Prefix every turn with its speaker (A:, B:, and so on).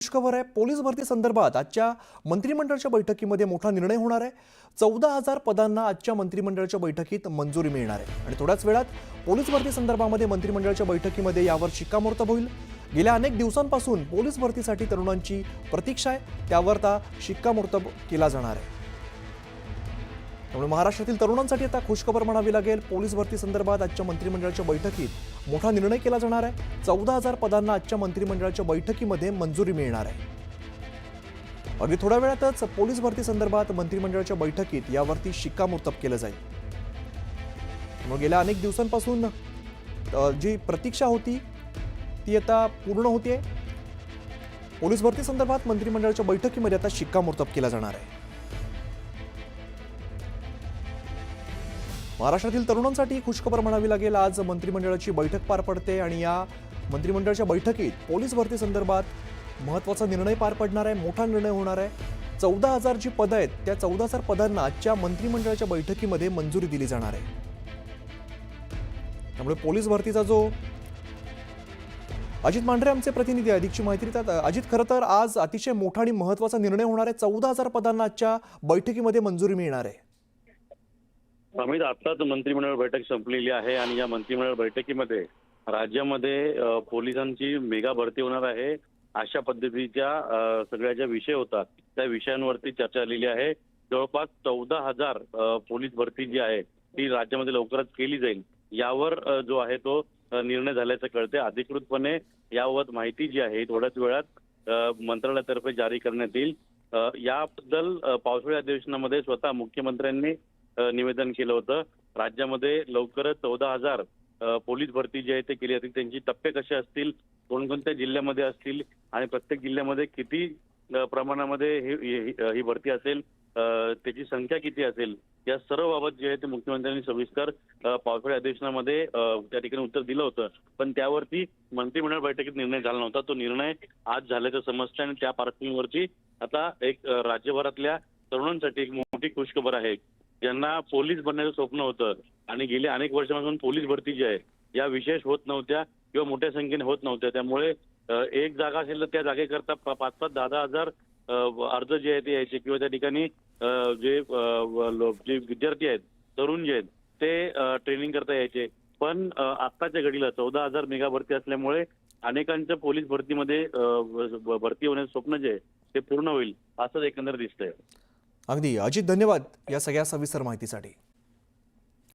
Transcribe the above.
A: खबर आहे, पोलीस भरती संदर्भात आजच्या मंत्रिमंडळाच्या बैठकीमध्ये मोठा निर्णय होणार आहे। 14,000 पदांना आजच्या मंत्रिमंडळाच्या बैठकीत मंजुरी मिळणार आहे आणि थोड्याच वेळात पोलीस भरती संदर्भामध्ये मंत्रिमंडळाच्या बैठकीमध्ये यावर शिक्कामोर्तब होईल। गेल्या अनेक दिवसांपासून पोलीस भरतीसाठी तरुणांची प्रतीक्षा आहे, त्यावर आता शिक्कामोर्तब केला जाणार आहे। त्यामुळे महाराष्ट्रातील तरुणांसाठी आता खुशखबर म्हणावी लागेल। पोलीस भरती संदर्भात आजच्या मंत्रिमंडळाच्या बैठकीत मोठा निर्णय केला जाणार आहे। 14,000 पदांना आजच्या मंत्रिमंडळाच्या बैठकीमध्ये मंजुरी मिळणार आहे। अगदी थोड्या वेळातच पोलीस भरती संदर्भात मंत्रिमंडळाच्या बैठकीत यावरती शिक्कामोर्तब केलं जाईल। त्यामुळे गेल्या अनेक दिवसांपासून जी प्रतीक्षा होती ती आता पूर्ण होते। पोलीस भरती संदर्भात मंत्रिमंडळाच्या बैठकीमध्ये आता शिक्कामोर्तब केला जाणार आहे। महाराष्ट्रातील तरुणांसाठी खुशखबर म्हणावी लागेल। आज मंत्रिमंडळाची बैठक पार पडते आणि या मंत्रिमंडळाच्या बैठकीत पोलीस भरती संदर्भात महत्त्वाचा निर्णय पार पडणार आहे, मोठा निर्णय होणार आहे। 14,000 जी पदं आहेत त्या 14,000 पदांना आजच्या मंत्रिमंडळाच्या बैठकीमध्ये मंजुरी दिली जाणार आहे। त्यामुळे पोलीस भरतीचा जो अजित मांढरे आमचे प्रतिनिधी अधिकची माहिती देतात। अजित, खरं तर आज अतिशय मोठा आणि महत्त्वाचा निर्णय होणार आहे। 14,000 पदांना आजच्या बैठकीमध्ये मंजुरी मिळणार आहे।
B: अमित, आत्ताच मंत्रिमंडळ बैठक संपलेली आहे आणि या मंत्रिमंडळ बैठकीमध्ये राज्यामध्ये पोलिसांची मेगा भरती होणार आहे अशा पद्धतीच्या सगळ्या ज्या विषय होतात त्या विषयांवरती चर्चा झालेली आहे। जवळपास 14,000 पोलीस भरती जी आहे ती राज्यामध्ये लवकरच केली जाईल यावर जो आहे तो निर्णय झाल्याचं कळते। अधिकृतपणे याबाबत माहिती जी आहे थोड्याच वेळात मंत्रालयातर्फे जारी करण्यात येईल। याबद्दल पावसाळी अधिवेशनामध्ये स्वतः मुख्यमंत्र्यांनी निवेदन केलं होतं। राज्यामध्ये लवकरच 14,000 पोलीस भरती जी आहे ते केली जातील। त्यांची टप्पे कसे असतील, कोणकोणत्या जिल्ह्यामध्ये असतील आणि प्रत्येक जिल्ह्यामध्ये किती प्रमाणामध्ये ही भरती असेल, त्याची संख्या किती असेल, या सर्व बाबत जे आहे ते मुख्यमंत्र्यांनी सविस्तर पावसाळी अधिवेशनामध्ये त्या ठिकाणी उत्तर दिलं होतं। पण त्यावरती मंत्रिमंडळ बैठकीत निर्णय झाला नव्हता। तो निर्णय आज झाल्याचं समजतं आणि त्या पार्श्वभूमीवरती आता एक राज्यभरातल्या तरुणांसाठी एक मोठी खुशखबर आहे। ज्यांना पोलीस बनण्याचं स्वप्न होतं आणि गेल्या अनेक वर्षांपासून पोलीस भरती जी आहे या विशेष होत नव्हत्या किंवा मोठ्या संख्येने होत नव्हत्या, त्यामुळे एक जागा असेल तर त्या जागेकरता 5-5, 10-10 हजार अर्ज जे आहेत ते यायचे किंवा त्या ठिकाणी जे विद्यार्थी आहेत, तरुण जे आहेत ते ट्रेनिंग करता यायचे। पण आत्ताच्या घडीला 14,000 मेगा भरती असल्यामुळे अनेकांचं पोलीस भरतीमध्ये भरती होण्याचं स्वप्न जे आहे ते पूर्ण होईल असं एकंदर दिसतंय।
A: अगदी अजित, धन्यवाद या सगळ्या सविस्तर माहितीसाठी।